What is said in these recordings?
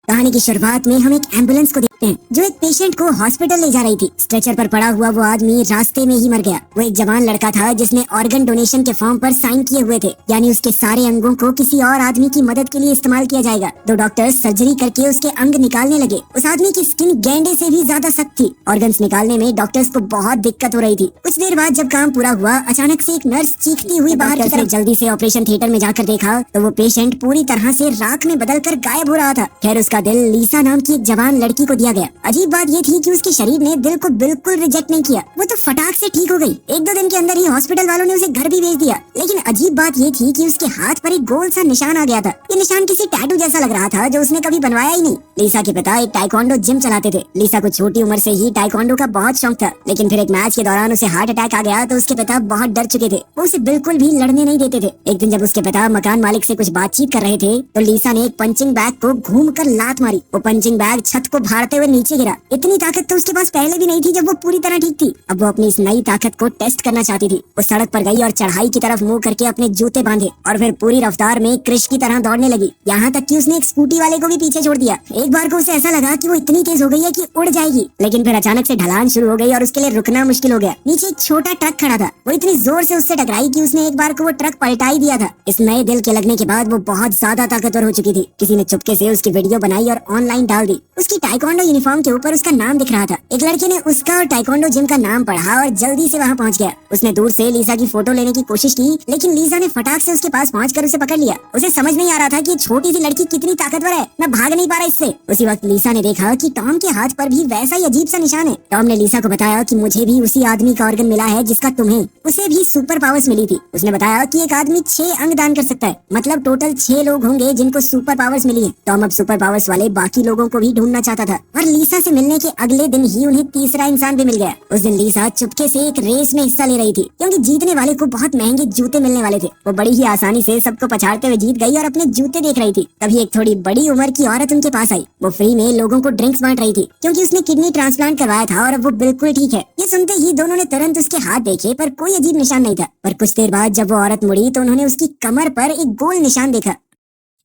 कहानी की शुरुआत में हम एक एम्बुलेंस को देखते हैं जो एक पेशेंट को हॉस्पिटल ले जा रही थी। स्ट्रेचर पर पड़ा हुआ वो आदमी रास्ते में ही मर गया। वो एक जवान लड़का था जिसने ऑर्गन डोनेशन के फॉर्म पर साइन किए हुए थे, यानी उसके सारे अंगों को किसी और आदमी की मदद के लिए इस्तेमाल किया जाएगा। दो डॉक्टर्स सर्जरी करके उसके अंग निकालने लगे। उस आदमी की स्किन गैंडे से भी ज्यादा सख्त थी। ऑर्गन्स निकालने में डॉक्टर्स को बहुत दिक्कत हो रही थी। कुछ देर बाद जब काम पूरा हुआ, अचानक से एक नर्स चीखती हुई बाहर की तरफ जल्दी से ऑपरेशन थिएटर में जाकर देखा तो वो पेशेंट पूरी तरह से राख में बदलकर गायब हो रहा था। खैर, उसका दिल लीसा नाम की एक जवान लड़की को दिया गया। अजीब बात ये थी कि उसके शरीर ने दिल को बिल्कुल रिजेक्ट नहीं किया। वो तो फटाक से ठीक हो गई। एक दो दिन के अंदर ही हॉस्पिटल वालों ने उसे घर भी भेज दिया। लेकिन अजीब बात ये थी कि उसके हाथ पर एक गोल सा निशान आ गया था। ये निशान किसी टैटू जैसा लग रहा था जो उसने कभी बनवाया ही नहीं। लीसा के पिता एक टाइकोंडो जिम चलाते थे। लीसा को छोटी उम्र से ही टाइकोंडो का बहुत शौक था, लेकिन फिर एक मैच के दौरान उसे हार्ट अटैक आ गया तो उसके पिता बहुत डर चुके थे। वो उसे बिल्कुल भी लड़ने नहीं देते थे। एक दिन जब उसके पिता मकान मालिक से कुछ बातचीत कर रहे थे तो लीसा ने एक पंचिंग बैग को घूम कर लात मारी। वो पंचिंग बैग छत को फाड़ते हुए नीचे गिरा। इतनी ताकत तो उसके पास पहले भी नहीं थी जब वो पूरी तरह ठीक थी। अब वो अपनी इस नई ताकत को टेस्ट करना चाहती थी। वो सड़क पर गई और चढ़ाई की तरफ मुंह करके अपने जूते बांधे और फिर पूरी रफ्तार में क्रिश की तरह दौड़ने लगी। यहाँ तक कि उसने एक स्कूटी वाले को भी पीछे छोड़ दिया। एक बार को उसे ऐसा लगा कि वो इतनी तेज हो गई है कि उड़ जाएगी, लेकिन फिर अचानक से ढलान शुरू हो गई और उसके लिए रुकना मुश्किल हो गया। नीचे एक छोटा ट्रक खड़ा था। वो इतनी जोर से उससे टकराई कि उसने एक बार को वो ट्रक पलटा ही दिया था। इस नए दिल के लगने के बाद वो बहुत ज्यादा ताकतवर हो चुकी थी। किसी ने चुपके से उसकी वीडियो बनाई और ऑनलाइन डाल दी। उसकी टाइकोंडो यूनिफॉर्म के ऊपर उसका नाम दिख रहा था। एक लड़के ने उसका और टाइकोंडो जिम का नाम पढ़ा और जल्दी से वहाँ पहुँच गया। उसने दूर से लीसा की फोटो लेने की कोशिश की, लेकिन लीसा ने फटाक से उसके पास पहुँचकर उसे पकड़ लिया। उसे समझ नहीं आ रहा था कि छोटी सी लड़की कितनी ताकतवर है। मैं भाग नहीं पा रहा इससे। उसी वक्त लीसा ने देखा कि टॉम के हाथ पर भी वैसा ही अजीब सा निशान है। टॉम ने लीसा को बताया कि मुझे भी उसी आदमी का ऑर्गन मिला है जिसका तुम्हें। उसे भी सुपर पावर्स मिली थी। उसने बताया कि एक आदमी 6 अंग दान कर सकता है, मतलब टोटल 6 लोग होंगे जिनको सुपर पावर्स मिली है। टॉम अब सुपर पावर्स वाले बाकी लोगों को भी ढूंढना चाहता था और लीसा से मिलने के अगले दिन ही उन्हें तीसरा इंसान भी मिल गया। उस दिन लीसा चुपके से एक रेस में हिस्सा ले रही थी क्योंकि जीतने वाले को बहुत महंगे जूते मिलने वाले थे। वो बड़ी ही आसानी से सबको पछाड़ते हुए जीत गई और अपने जूते देख रही थी। तभी एक थोड़ी बड़ी उम्र की औरत उनके पास आई। वो फ्री में लोगों को ड्रिंक्स बांट रही थी क्योंकि उसने किडनी ट्रांसप्लांट करवाया था और अब वो बिल्कुल ठीक है। ये सुनते ही दोनों ने तुरंत उसके हाथ देखे पर कोई अजीब निशान नहीं था। पर कुछ देर बाद जब वो औरत मुड़ी तो उन्होंने उसकी कमर पर एक गोल निशान देखा।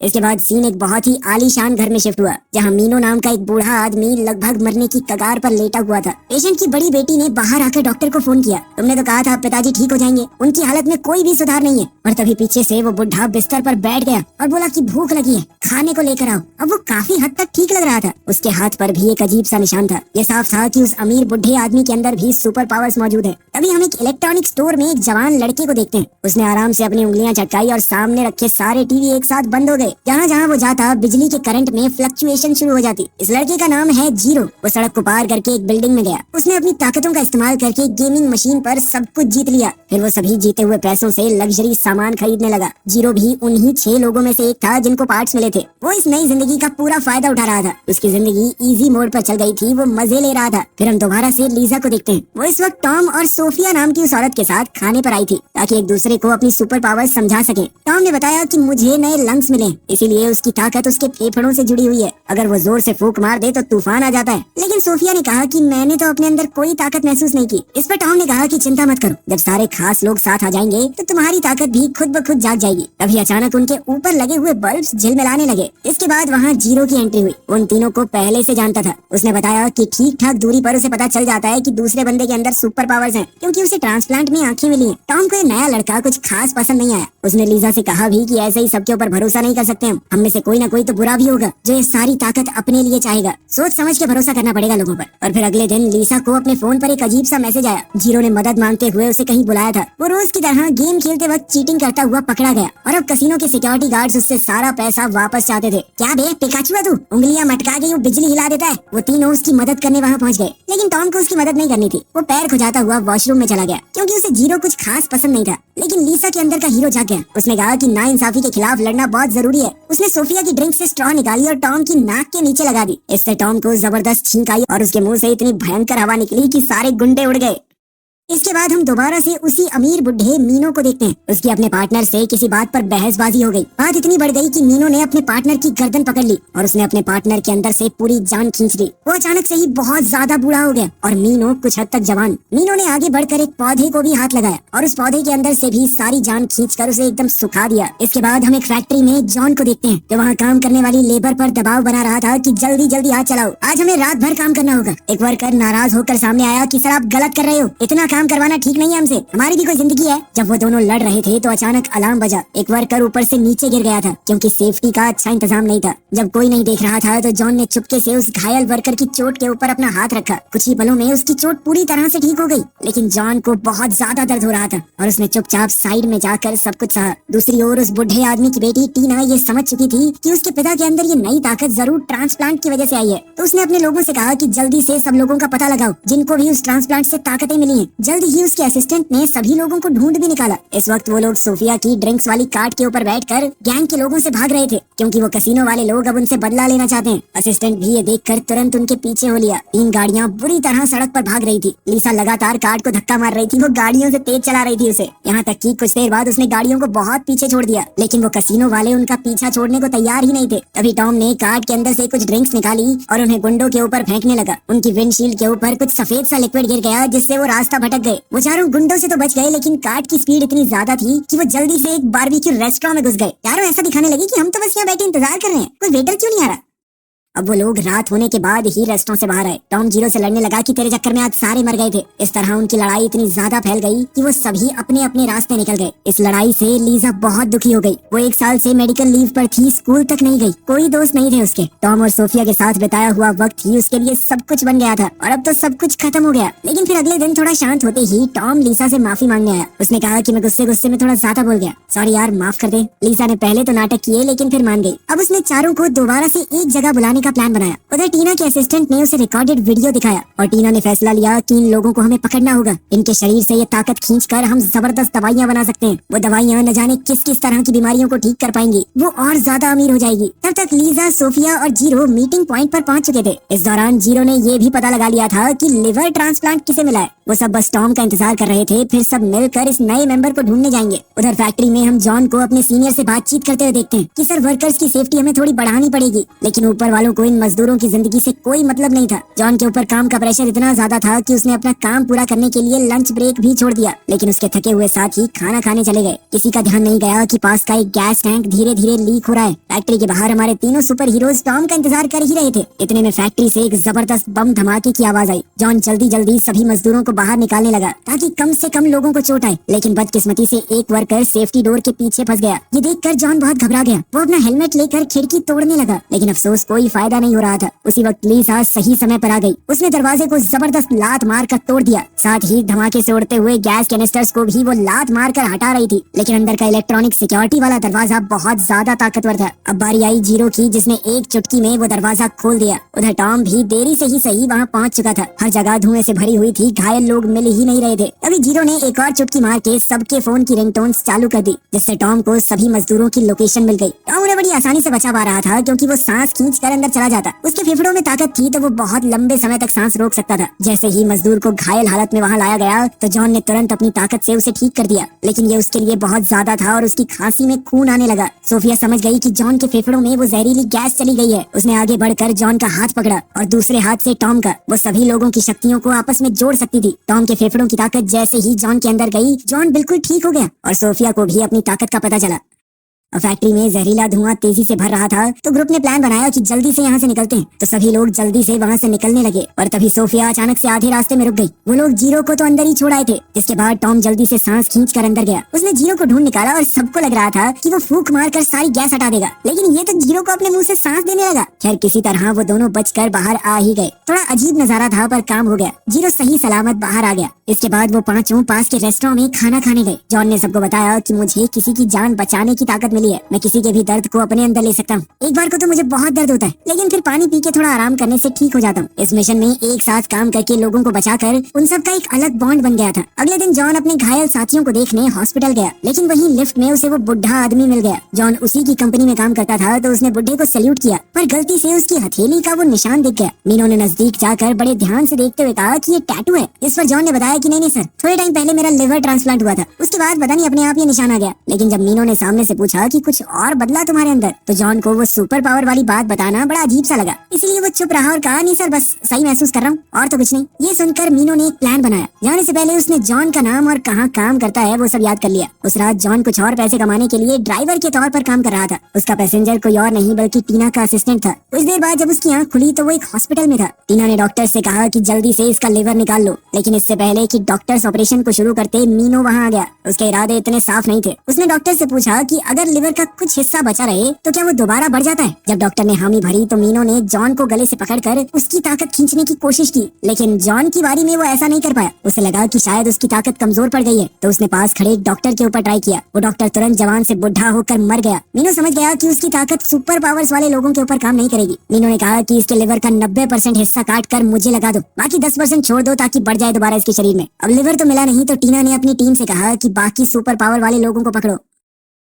इसके बाद सीन एक बहुत ही आलीशान घर में शिफ्ट हुआ जहां मीनू नाम का एक बूढ़ा आदमी लगभग मरने की कगार पर लेटा हुआ था। पेशेंट की बड़ी बेटी ने बाहर आकर डॉक्टर को फोन किया। तुमने तो कहा था पिताजी ठीक हो जाएंगे, उनकी हालत में कोई भी सुधार नहीं है। और तभी पीछे से वो बुढ़ा बिस्तर पर बैठ गया और बोला कि भूख लगी है, खाने को लेकर आओ। अब वो काफी हद तक ठीक लग रहा था। उसके हाथ पर भी एक अजीब सा निशान था। ये साफ था कि उस अमीर बुढ़े आदमी के अंदर भी सुपर पावर्स मौजूद है। तभी हम एक इलेक्ट्रॉनिक स्टोर में एक जवान लड़के को देखते हैं। उसने आराम से अपनी उंगलियां चटकाई और सामने रखे सारे टीवी एक साथ बंद हो गए। जहाँ जहाँ वो जाता बिजली के करंट में फ्लक्चुएशन शुरू हो जाती। इस लड़के का नाम है जीरो। वो सड़क को पार करके एक बिल्डिंग में गया। उसने अपनी ताकतों का इस्तेमाल करके गेमिंग मशीन पर सब कुछ जीत लिया। फिर वो सभी जीते हुए पैसों से लग्जरी सामान खरीदने लगा। जीरो भी उन्हीं 6 लोगों में से एक था जिनको पार्ट्स मिले थे। वो इस नई जिंदगी का पूरा फायदा उठा रहा था। उसकी जिंदगी इजी मोड पर चल गई थी। वो मजे ले रहा था। फिर हम दोबारा से लीजा को देखते हैं। वो इस वक्त टॉम और सोफिया नाम की उस औरत के साथ खाने पर आई थी ताकि एक दूसरे को अपनी सुपर पावर समझा सके। टॉम ने बताया कि मुझे नए लंग्स मिले, इसीलिए उसकी ताकत उसके फेफड़ों से जुड़ी हुई है। अगर वो जोर से फूंक मार दे तो तूफान आ जाता है। लेकिन सोफिया ने कहा कि मैंने तो अपने अंदर कोई ताकत महसूस नहीं की। इस पर टॉम ने कहा कि चिंता मत करो, जब सारे खास लोग साथ आ जाएंगे तो तुम्हारी ताकत भी खुद ब खुद जाग जाएगी। तभी अचानक उनके ऊपर लगे हुए बल्ब झिलमिलाने लगे। इसके बाद वहाँ जीरो की एंट्री हुई। उन तीनों को पहले से जानता था। उसने बताया कि ठीक ठाक दूरी पर उसे पता चल जाता है कि दूसरे बंदे के अंदर सुपर पावर्स हैं, क्योंकि उसे ट्रांसप्लांट में आंखें मिली हैं। टॉम को ये नया लड़का कुछ खास पसंद नहीं आया। उसने लीजा से कहा भी कि ऐसे ही सबके ऊपर भरोसा नहीं कर सकते हम में से कोई ना कोई तो बुरा भी होगा जो ये सारी ताकत अपने लिए चाहेगा। सोच समझ के भरोसा करना पड़ेगा लोगों पर। और फिर अगले दिन लीसा को अपने फोन पर एक अजीब सा मैसेज आया। जीरो ने मदद मांगते हुए उसे कहीं बुलाया था। वो रोज की तरह गेम खेलते वक्त चीटिंग करता हुआ पकड़ा गया और अब कसिनो के सिक्योरिटी गार्ड्स उससे सारा पैसा वापस चाहते थे। क्या बे पिकाचू है तू, उंगलियां मटका के यूं बिजली हिला देता है। वो तीनों उसकी मदद करने वहाँ पहुँच गए, लेकिन टॉम को उसकी मदद नहीं करनी थी। वो पैर खुजाता हुआ वॉशरूम में चला गया क्योंकि उसे जीरो कुछ खास पसंद नहीं था। लेकिन लीसा के अंदर का हीरो जाग गया। उसने कहा कि नाइंसाफी के खिलाफ लड़ना बहुत जरूरी है। उसने सोफिया की ड्रिंक से स्ट्रॉ निकाली और टॉम की नाक के नीचे लगा दी। इससे टॉम को जबरदस्त छींक आई और उसके मुंह से इतनी भयंकर हवा निकली कि सारे गुंडे उड़ गए। इसके बाद हम दोबारा से उसी अमीर बुढ़े मीनो को देखते हैं। उसकी अपने पार्टनर से किसी बात पर बहसबाजी हो गई। बात इतनी बढ़ गई कि मीनो ने अपने पार्टनर की गर्दन पकड़ ली और उसने अपने पार्टनर के अंदर से पूरी जान खींच ली। वो अचानक से ही बहुत ज्यादा बूढ़ा हो गया और मीनो कुछ हद तक जवान। मीनो ने आगे बढ़कर एक पौधे को भी हाथ लगाया और उस पौधे के अंदर से भी सारी जान खींचकर उसे एकदम सुखा दिया। इसके बाद हम एक फैक्ट्री में जॉन को देखते हैं जो वहाँ काम करने वाली लेबर पर दबाव बना रहा था कि जल्दी जल्दी हाथ चलाओ, आज हमें रात भर काम करना होगा। एक वर्कर नाराज होकर सामने आया कि सर आप गलत कर रहे हो, इतना काम करवाना ठीक नहीं है हमसे, हमारी भी कोई जिंदगी है। जब वो दोनों लड़ रहे थे तो अचानक अलार्म बजा। एक वर्कर ऊपर से नीचे गिर गया था क्योंकि सेफ्टी का अच्छा इंतजाम नहीं था। जब कोई नहीं देख रहा था तो जॉन ने चुपके से उस घायल वर्कर की चोट के ऊपर अपना हाथ रखा। कुछ ही पलों में उसकी चोट पूरी तरह से ठीक हो गई, लेकिन जॉन को बहुत ज्यादा दर्द हो रहा था और उसने चुपचाप साइड में जाकर सब कुछ सहा। दूसरी ओर उस बुढ़े आदमी की बेटी टीना ये समझ चुकी थी कि उसके पिता के अंदर ये नई ताकत जरूर ट्रांसप्लांट की वजह से आई है, तो उसने अपने लोगों से कहा कि जल्दी से सब लोगों का पता लगाओ जिनको भी उस ट्रांसप्लांट से ताकतें मिली हैं। जल्द ही उसके असिस्टेंट ने सभी लोगों को ढूंढ भी निकाला। इस वक्त वो लोग सोफिया की ड्रिंक्स वाली कार्ट के ऊपर बैठकर गैंग के लोगों से भाग रहे थे क्योंकि वो कसिनो वाले लोग अब उनसे बदला लेना चाहते हैं। असिस्टेंट भी ये देखकर तुरंत उनके पीछे हो लिया। 3 गाड़ियां बुरी तरह सड़क पर भाग रही थी। लीसा लगातार कार्ट को धक्का मार रही थी, वो गाड़ियों से तेज चला रही थी उसे, यहाँ तक कि कुछ देर बाद उसने गाड़ियों को बहुत पीछे छोड़ दिया, लेकिन वो कसिनो वाले उनका पीछा छोड़ने को तैयार ही नहीं थे। तभी टॉम ने कार्ट के अंदर से कुछ ड्रिंक्स निकाली और उन्हें गुंडों के ऊपर फेंकने लगा। उनकी विंडशील्ड के ऊपर कुछ सफेद सा लिक्विड गिर गया जिससे वो रास्ता भटक गए। वो चारों गुंडों से तो बच गए, लेकिन कार्ट की स्पीड इतनी ज्यादा थी कि वो जल्दी से एक बारबेक्यू रेस्टोरेंट में घुस गए। चारों ऐसा दिखाने लगे कि हम तो बस यहाँ बैठे इंतजार कर रहे हैं, कोई वेटर क्यों नहीं आ रहा। अब वो लोग रात होने के बाद ही रेस्टोरेंट से बाहर आए। टॉम जीरो से लड़ने लगा कि तेरे चक्कर में आज सारे मर गए थे। इस तरह उनकी लड़ाई इतनी ज्यादा फैल गई कि वो सभी अपने अपने रास्ते निकल गए। इस लड़ाई से लीजा बहुत दुखी हो गई। वो 1 साल से मेडिकल लीव पर थी, स्कूल तक नहीं गई, कोई दोस्त नहीं थे उसके। टॉम और सोफिया के साथ बिताया हुआ वक्त ही उसके लिए सब कुछ बन गया था और अब तो सब कुछ खत्म हो गया। लेकिन फिर अगले दिन थोड़ा शांत होते ही टॉम लीसा से माफी मांगने आया। उसने कहा कि मैं गुस्से में थोड़ा ज्यादा बोल गया, सॉरी यार माफ कर दे। लीसा ने पहले तो नाटक किए लेकिन फिर मान गई। अब उसने चारों को दोबारा से एक जगह बुलाने का प्लान बनाया। उधर टीना के असिस्टेंट ने उसे रिकॉर्डेड वीडियो दिखाया और टीना ने फैसला लिया कि इन लोगों को हमें पकड़ना होगा। इनके शरीर से ये ताकत खींचकर हम जबरदस्त दवाइयाँ बना सकते हैं। वो दवाइयाँ न जाने किस किस तरह की बीमारियों को ठीक कर पाएंगी, वो और ज्यादा अमीर हो जाएगी। तब तक लीजा, सोफिया और जीरो मीटिंग पॉइंट पर पहुंच चुके थे। इस दौरान जीरो ने ये भी पता लगा लिया था कि लिवर ट्रांसप्लांट किसे मिला है। वो सब बस टॉम का इंतजार कर रहे थे, फिर सब मिलकर इस नए मेंबर को ढूंढने जाएंगे। उधर फैक्ट्री में हम जॉन को अपने सीनियर से बातचीत करते हुए देखते हैं कि सर वर्कर्स की सेफ्टी हमें थोड़ी बढ़ानी पड़ेगी, लेकिन ऊपर वालों को इन मजदूरों की जिंदगी से कोई मतलब नहीं था। जॉन के ऊपर काम का प्रेशर इतना ज्यादा था कि उसने अपना काम पूरा करने के लिए लंच ब्रेक भी छोड़ दिया, लेकिन उसके थके हुए साथ ही खाना खाने चले गए। किसी का ध्यान नहीं गया कि पास का एक गैस टैंक धीरे धीरे लीक हो रहा है। फैक्ट्री के बाहर हमारे तीनों सुपर हीरोज टॉम का इंतजार कर ही रहे थे। इतने में फैक्ट्री से एक जबरदस्त बम धमाके की आवाज आई। जॉन जल्दी जल्दी सभी मजदूरों को बाहर निकालने लगा ताकि कम से कम लोगों को चोट आए, लेकिन बदकिस्मती से एक वर्कर सेफ्टी डोर के पीछे फंस गया। ये देखकर जॉन बहुत घबरा गया। वो अपना हेलमेट लेकर खिड़की तोड़ने लगा, लेकिन अफसोस कोई फायदा नहीं हो रहा था। उसी वक्त लीसा सही समय पर आ गई। उसने दरवाजे को जबरदस्त लात मार कर तोड़ दिया, साथ ही धमाके से उड़ते हुए गैस कैनिस्टर्स को भी वो लात मार कर हटा रही थी, लेकिन अंदर का इलेक्ट्रॉनिक सिक्योरिटी वाला दरवाजा बहुत ज्यादा ताकतवर था। अब बारी आई जीरो की, जिसने एक चुटकी में वो दरवाजा खोल दिया। उधर टॉम भी देरी से ही सही वहाँ पहुँच चुका था। हर जगह धुएं से भरी हुई थी, घायल लोग मिल ही नहीं रहे थे। तभी जीरो ने एक और चुटकी मार के सबके फोन की रिंगटोन्स चालू कर दी, जिससे टॉम को सभी मजदूरों की लोकेशन मिल गई। टॉम उन्हें बड़ी आसानी से बचा पा रहा था क्योंकि वो सांस खींच कर अंदर चला जाता। उसके फेफड़ों में ताकत थी तो वो बहुत लंबे समय तक सांस रोक सकता था। जैसे ही मजदूर को घायल हालत में वहाँ लाया गया तो जॉन ने तुरंत अपनी ताकत से उसे ठीक कर दिया, लेकिन ये उसके लिए बहुत ज्यादा था और उसकी खांसी में खून आने लगा। सोफिया समझ गई कि जॉन के फेफड़ों में वो जहरीली गैस चली गई है। उसने आगे बढ़कर जॉन का हाथ पकड़ा और दूसरे हाथ से टॉम का। वो सभी लोगों की शक्तियों को आपस में जोड़ सकती थी। टॉम के फेफड़ों की ताकत जैसे ही जॉन के अंदर गई, जॉन बिल्कुल ठीक हो गया और सोफिया को भी अपनी ताकत का पता चला। और फैक्ट्री में जहरीला धुआं तेजी से भर रहा था, तो ग्रुप ने प्लान बनाया कि जल्दी से यहाँ से निकलते हैं। तो सभी लोग जल्दी से वहाँ से निकलने लगे और तभी सोफिया अचानक से आधे रास्ते में रुक गई। वो लोग जीरो को तो अंदर ही छोड़ आए थे। जिसके बाद टॉम जल्दी से सांस खींचकर अंदर गया। उसने जीरो को ढूंढ निकाला और सबको लग रहा था कि वो फूंक मारकर सारी गैस हटा देगा, लेकिन ये तो जीरो को अपने मुंह से सांस देने लगा। खैर किसी तरह वो दोनों बचकर बाहर आ ही गए। थोड़ा अजीब नजारा था पर काम हो गया। जीरो सही सलामत बाहर आ गया। इसके बाद वो पांचों पास के रेस्टोरेंट में खाना खाने गए। जॉन ने सबको बताया कि मुझे किसी की जान बचाने की ताकत मिली शक्तिशाली है, मैं किसी के भी दर्द को अपने अंदर ले सकता हूँ। एक बार को तो मुझे बहुत दर्द होता है, लेकिन फिर पानी पी के थोड़ा आराम करने से ठीक हो जाता हूँ। इस मिशन में एक साथ काम करके लोगों को बचाकर उन सब का एक अलग बॉन्ड बन गया था। अगले दिन जॉन अपने घायल साथियों को देखने हॉस्पिटल गया, लेकिन वहीं लिफ्ट में उसे वो बुढ़ा आदमी मिल गया। जॉन उसी की कंपनी में काम करता था, तो उसने बुढ़े को सैल्यूट किया, पर गलती से उसकी हथेली का वो निशान दिख गया। मीनो ने नजदीक जाकर बड़े ध्यान से देखते हुए कहा कि ये टैटू है। इस पर जॉन ने बताया कि नहीं सर, थोड़े टाइम पहले मेरा लिवर ट्रांसप्लांट हुआ था, उसके बाद पता नहीं अपने आप ये निशान आ गया। लेकिन जब मीनो ने सामने से पूछा कि कुछ और बदला तुम्हारे अंदर, तो जॉन को वो सुपर पावर वाली बात बताना बड़ा अजीब सा लगा, इसलिए वो चुप रहा और कहा नहीं सर, बस सही महसूस कर रहा हूँ और तो कुछ नहीं। ये सुनकर मीनो ने एक प्लान बनाया। जाने से पहले उसने जॉन का नाम और कहाँ काम करता है वो सब याद कर लिया। उस रात जॉन कुछ और पैसे कमाने के लिए ड्राइवर के तौर पर काम कर रहा था। उसका पैसेंजर कोई और नहीं बल्कि टीना का असिस्टेंट था। कुछ देर बाद जब उसकी आंख खुली तो वो एक हॉस्पिटल में था। टीना ने डॉक्टर से कहा कि जल्दी से इसका लिवर निकाल लो, लेकिन इससे पहले कि डॉक्टर्स ऑपरेशन को शुरू करते मीनो वहाँ आ गया। उसके इरादे इतने साफ नहीं थे। उसने डॉक्टर से पूछा कि अगर लिवर का कुछ हिस्सा बचा रहे तो क्या वो दोबारा बढ़ जाता है। जब डॉक्टर ने हामी भरी तो मीनो ने जॉन को गले से पकड़कर उसकी ताकत खींचने की कोशिश की, लेकिन जॉन की बारी में वो ऐसा नहीं कर पाया। उसे लगा कि शायद उसकी ताकत कमजोर पड़ गई है, तो उसने पास खड़े एक डॉक्टर के ऊपर ट्राई किया। वो डॉक्टर तुरंत जवान से बुढ़ा होकर मर गया। मीनो समझ गया कि उसकी ताकत सुपर पावर्स वाले लोगों के ऊपर काम नहीं करेगी। मीनो ने कहा कि इसके लिवर का 90% हिस्सा काट कर मुझे लगा दो, बाकी 10% छोड़ दो ताकि बढ़ जाए दोबारा इसके शरीर में। अब लिवर तो मिला नहीं, तो टीना ने अपनी टीम से कहा कि बाकी सुपर पावर वाले लोगों को पकड़ो।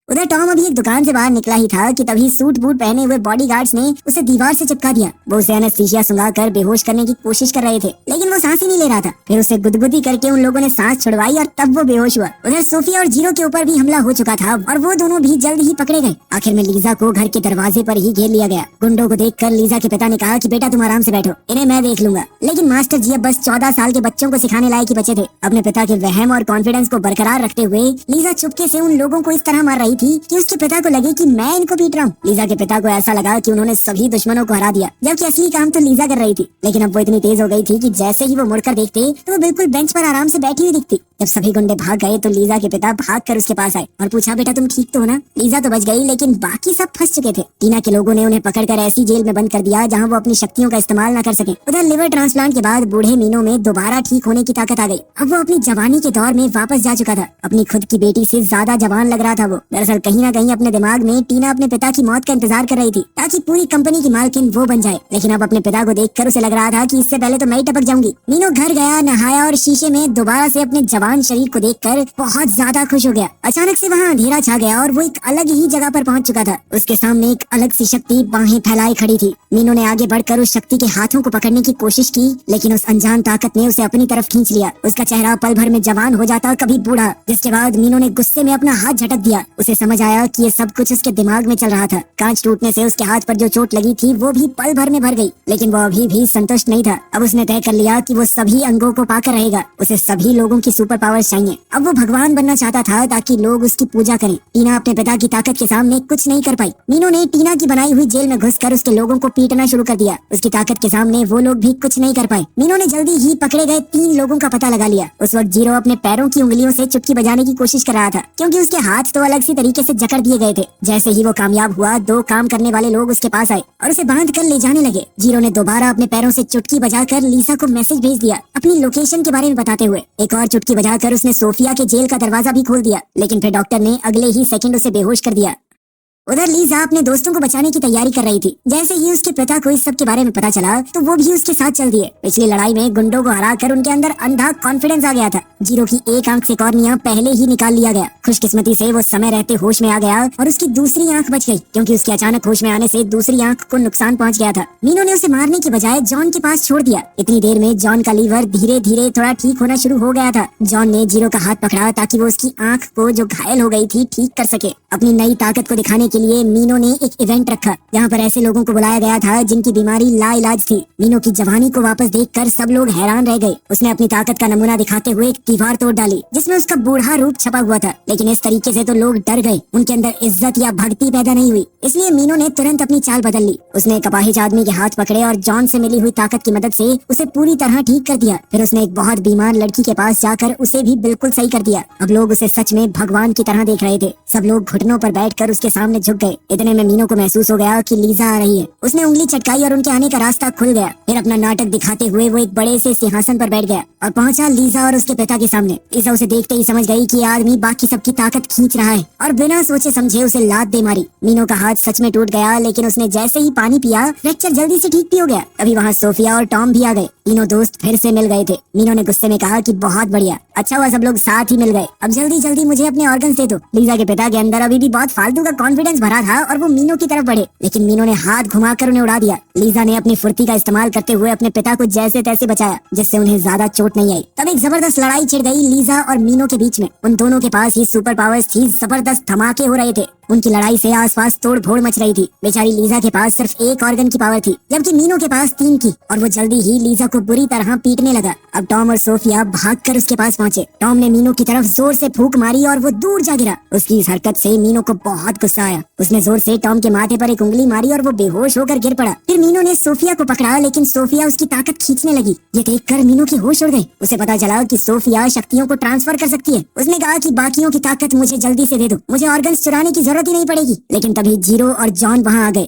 उधर टॉम अभी एक दुकान से बाहर निकला ही था कि तभी सूट बूट पहने हुए बॉडीगार्ड्स ने उसे दीवार से चिपका दिया। वो उसे एनेस्थीसिया सुंघाकर बेहोश करने की कोशिश कर रहे थे, लेकिन वो सांस ही नहीं ले रहा था। फिर उसे गुदगुदी करके उन लोगों ने सांस छुड़वाई और तब वो बेहोश हुआ। उधर सोफिया और जीरो के ऊपर भी हमला हो चुका था और वो दोनों भी जल्द ही पकड़े गए। आखिर में लीजा को घर के दरवाजे पर ही घेर लिया गया। गुंडों को देखकर लीजा के पिता ने कहा कि बेटा तुम आराम से बैठो, इन्हें मैं देख लूंगा। लेकिन मास्टर जी अब बस 14 साल के बच्चों को सिखाने लायक ही बचे थे। अपने पिता के वहम और कॉन्फिडेंस को बरकरार रखते हुए लीजा चुपके से उन लोगों को इस तरह मार रही थी कि उसके पिता को लगे कि मैं इनको पीट रहा हूँ। लीजा के पिता को ऐसा लगा कि उन्होंने सभी दुश्मनों को हरा दिया, जबकि असली काम तो लीजा कर रही थी। लेकिन अब वो इतनी तेज हो गई थी कि जैसे ही वो मुड़कर देखते तो वो बिल्कुल बेंच पर आराम से बैठी हुई दिखती। जब सभी गुंडे भाग गए तो लीजा के पिता भागकर उसके पास आए और पूछा बेटा तुम ठीक तो हो ना। लीजा तो बच गई, लेकिन बाकी सब फंस चुके थे। टीना के लोगों ने उन्हें पकड़कर ऐसी जेल में बंद कर दिया जहाँ वो अपनी शक्तियों का इस्तेमाल न कर सके। उधर लिवर ट्रांसप्लांट के बाद बूढ़े मीनो में दोबारा ठीक होने की ताकत आ गई। अब वो अपनी जवानी के दौर में वापस जा चुका था। अपनी खुद की बेटी से ज्यादा जवान लग रहा था वो। दरअसल कहीं ना कहीं अपने दिमाग में टीना अपने पिता की मौत का इंतजार कर रही थी ताकि पूरी कंपनी की मालकिन वो बन जाए। लेकिन अब अपने पिता को देखकर उसे लग रहा था कि इससे पहले तो मैं ही टपक जाऊंगी। मीनो घर गया, नहाया और शीशे में दोबारा से अपने जवान शरीर को देखकर बहुत ज्यादा खुश हो गया। अचानक से वहाँ अंधेरा छा गया और वो एक अलग ही जगह पर पहुंच चुका था। उसके सामने एक अलग सी शक्ति बाहें फैलाए खड़ी थी। मीनो ने आगे बढ़कर उस शक्ति के हाथों को पकड़ने की कोशिश की, लेकिन उस अनजान ताकत ने उसे अपनी तरफ खींच लिया। उसका चेहरा पल भर में जवान हो जाता, कभी बूढ़ा। जिसके बाद मीनो ने गुस्से में अपना हाथ झटक दिया। उसे समझ आया कि ये सब कुछ उसके दिमाग में चल रहा था। कांच टूटने से उसके हाथ पर जो चोट लगी थी वो भी पल भर में भर गई, लेकिन वो अभी भी संतुष्ट नहीं था। अब उसने तय कर लिया कि वो सभी अंगों को पाकर रहेगा। उसे सभी लोगों की सुपर पावर चाहिए। अब वो भगवान बनना चाहता था ताकि लोग उसकी पूजा करें। टीना अपने पिता की ताकत के सामने कुछ नहीं कर पाई। मीनो ने टीना की बनाई हुई जेल में घुसकर उसके लोगों को पीटना शुरू कर दिया। उसकी ताकत के सामने वो लोग भी कुछ नहीं कर पाए। मीनो ने जल्दी ही पकड़े गए 3 लोगों का पता लगा लिया। उस वक्त जीरो अपने पैरों की उंगलियों से चुटकी बजाने की कोशिश कर रहा था, क्योंकि उसके हाथ तो अलग सी तरीके से जकड़ दिए गए थे। जैसे ही वो कामयाब हुआ, 2 काम करने वाले लोग उसके पास आए और उसे बांध कर ले जाने लगे। जीरो ने दोबारा अपने पैरों से चुटकी बजाकर लीजा को मैसेज भेज दिया, अपनी लोकेशन के बारे में बताते हुए। एक और चुटकी बजाकर उसने सोफिया के जेल का दरवाजा भी खोल दिया, लेकिन फिर डॉक्टर ने अगले ही सेकंड उसे बेहोश कर दिया। उधर लीजा अपने दोस्तों को बचाने की तैयारी कर रही थी। जैसे ही उसके पिता को इस सब के बारे में पता चला तो वो भी उसके साथ चल दिए। पिछली लड़ाई में गुंडों को हराकर उनके अंदर अंधा कॉन्फिडेंस आ गया था। जीरो की एक आंख से कॉर्निया पहले ही निकाल लिया गया। खुशकिस्मती से वो समय रहते होश में आ गया और उसकी दूसरी आंख बच गई, क्योंकि उसके अचानक होश में आने से दूसरी आंख को नुकसान पहुंच गया था। मीनो ने उसे मारने की बजाय जॉन के पास छोड़ दिया। इतनी देर में जॉन का लीवर धीरे धीरे थोड़ा ठीक होना शुरू हो गया था। जॉन ने जीरो का हाथ पकड़ा ताकि वो उसकी आंख को जो घायल हो गई थी ठीक कर सके। अपनी नई ताकत को दिखाने के लिए मीनो ने एक इवेंट रखा, जहाँ पर ऐसे लोगों को बुलाया गया था जिनकी बीमारी लाइलाज थी। मीनो की जवानी को वापस देखकर सब लोग हैरान रह गए। उसने अपनी ताकत का नमूना दिखाते हुए एक दीवार तोड़ डाली जिसमें उसका बूढ़ा रूप छपा हुआ था, लेकिन इस तरीके से तो लोग डर गए। उनके अंदर इज्जत या भक्ति पैदा नहीं हुई, इसलिए मीनो ने तुरंत अपनी चाल बदल ली। उसने एक अपाहिज आदमी के हाथ पकड़े और जॉन से मिली हुई ताकत की मदद से उसे पूरी तरह ठीक कर दिया। फिर उसने एक बहुत बीमार लड़की के पास जाकर उसे भी बिल्कुल सही कर दिया। अब लोग उसे सच में भगवान की तरह देख रहे थे। सब लोग घुटनों पर बैठकर उसके सामने झुक गए। इतने में मीनो को महसूस हो गया कि लीजा आ रही है। उसने उंगली चटकाई और उनके आने का रास्ता खुल गया। फिर अपना नाटक दिखाते हुए वो एक बड़े से सिंहासन पर बैठ गया और पहुंचा लीजा और उसके पिता के सामने। लीजा उसे देखते ही समझ गई कि ये आदमी बाकी सबकी ताकत खींच रहा है और बिना सोचे समझे उसे लात दे मारी। मीनो का हाथ सच में टूट गया, लेकिन उसने जैसे ही पानी पिया फ्रैक्चर जल्दी से ठीक भी हो गया। तभी वहाँ सोफिया और टॉम भी आ गए। तीनों दोस्त फिर से मिल गए थे। मीनो ने गुस्से में कहा कि बहुत बढ़िया, अच्छा हुआ सब लोग साथ ही मिल गए। अब जल्दी जल्दी मुझे अपने ऑर्गन्स दे दो। लीजा के पिता के अंदर अभी भी बहुत फालतू का कॉन्फिडेंस भरा था और वो मीनो की तरफ बढ़े, लेकिन मीनो ने हाथ घुमाकर उन्हें उड़ा दिया। लीजा ने अपनी फुर्ती का इस्तेमाल करते हुए अपने पिता को जैसे तैसे बचाया, जिससे उन्हें ज्यादा चोट नहीं आई। तब एक जबरदस्त लड़ाई छिड़ गई लीजा और मीनो के बीच में। उन दोनों के पास ही सुपर पावर्स थी, जबरदस्त धमाके हो रहे थे। उनकी लड़ाई से आसपास तोड़ फोड़ मच रही थी। बेचारी लीजा के पास सिर्फ एक ऑर्गन की पावर थी, जबकि मीनो के पास 3 की, और वो जल्दी ही लीजा को बुरी तरह पीटने लगा। अब टॉम और सोफिया भागकर उसके पास पहुंचे। टॉम ने मीनो की तरफ जोर से फूंक मारी और वो दूर जा गिरा। उसकी इस हरकत से मीनो को बहुत गुस्सा आया। उसने जोर से टॉम के माथे पर एक उंगली मारी और वो बेहोश होकर गिर पड़ा। फिर मीनो ने सोफिया को पकड़ा, लेकिन सोफिया उसकी ताकत खींचने लगी। ये देखकर मीनो की होश उड़ गई। उसे पता चला कि सोफिया शक्तियों को ट्रांसफर कर सकती है। उसने कहा कि बाकियों की ताकत मुझे जल्दी से दे दो, मुझे ऑर्गन्स चुराने की जरूरत ही नहीं पड़ेगी। लेकिन तभी जीरो और जॉन वहाँ आ गए।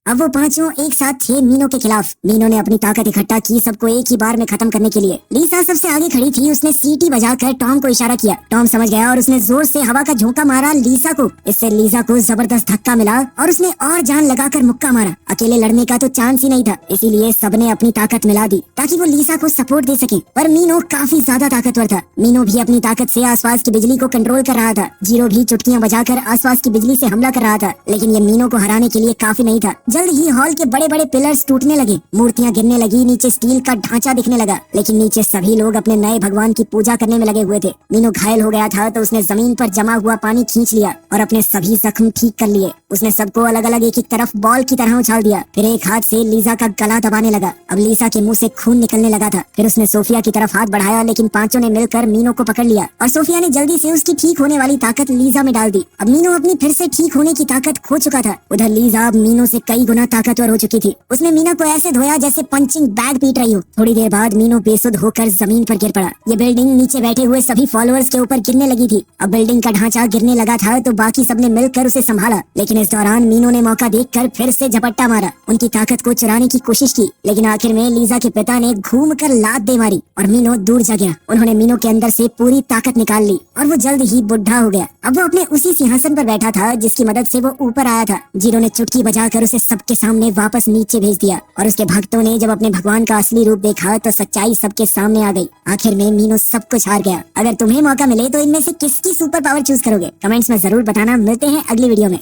अब वो पांचों एक साथ थे मीनो के खिलाफ। मीनो ने अपनी ताकत इकट्ठा की सबको एक ही बार में खत्म करने के लिए। लीसा सबसे आगे खड़ी थी। उसने सीटी बजाकर टॉम को इशारा किया। टॉम समझ गया और उसने जोर से हवा का झोंका मारा लीसा को। इससे लीसा को जबरदस्त धक्का मिला और उसने और जान लगाकर मुक्का मारा। अकेले लड़ने का तो चांस ही नहीं था, इसीलिए सबने अपनी ताकत मिला दी ताकि वो लीसा को सपोर्ट दे सके। पर मीनो काफी ज्यादा ताकतवर था। मीनो भी अपनी ताकत से आसपास की बिजली को कंट्रोल कर रहा था। जीरो भी चुटकियां बजाकर आसपास की बिजली से हमला कर रहा था, लेकिन ये मीनो को हराने के लिए काफी नहीं था। जल्द ही हॉल के बड़े बड़े पिलर्स टूटने लगे, मूर्तियां गिरने लगी, नीचे स्टील का ढांचा दिखने लगा। लेकिन नीचे सभी लोग अपने नए भगवान की पूजा करने में लगे हुए थे। मीनो घायल हो गया था तो उसने जमीन पर जमा हुआ पानी खींच लिया और अपने सभी जख्म ठीक कर लिए। उसने सबको अलग अलग एक एक तरफ बॉल की तरह उछाल दिया। फिर एक हाथ से लीजा का गला दबाने लगा। अब लीजा के मुंह से खून निकलने लगा था। फिर उसने सोफिया की तरफ हाथ बढ़ाया, लेकिन पांचों ने मिलकर मीनो को पकड़ लिया और सोफिया ने जल्दी से उसकी ठीक होने वाली ताकत लीजा में डाल दी। अब मीनो अपनी फिर से ठीक होने की ताकत खो चुका था। उधर लीजा अब मीनो से कई गुना ताकतवर हो चुकी थी। उसने मीनो को ऐसे धोया जैसे पंचिंग बैग पीट रही हो। थोड़ी देर बाद मीनो बेसुध होकर जमीन पर गिर पड़ा। ये बिल्डिंग नीचे बैठे हुए सभी फॉलोअर्स के ऊपर गिरने लगी थी। अब बिल्डिंग का ढांचा गिरने लगा था तो बाकी सबने मिलकर उसे संभाला, लेकिन इस दौरान मीनो ने मौका देखकर फिर से झपट्टा मारा। उनकी ताकत को चुराने की कोशिश की, लेकिन आखिर में लीजा के पिता ने घूमकर लात दे मारी और मीनो दूर जा गया। उन्होंने मीनो के अंदर से पूरी ताकत निकाल ली और वो जल्द ही बुढ़ा हो गया। अब वो अपने उसी सिंहासन पर बैठा था जिसकी मदद से वो ऊपर आया था। जीरो ने चुटकी बजाकर उसे सबके सामने वापस नीचे भेज दिया और उसके भक्तों ने जब अपने भगवान का असली रूप देखा तो सच्चाई सबके सामने आ गई। आखिर में मीनो सब कुछ हार गया। अगर तुम्हें मौका मिले तो इनमें से किसकी सुपर पावर चूज करोगे? कमेंट्स में जरूर बताना। मिलते हैं अगली वीडियो में।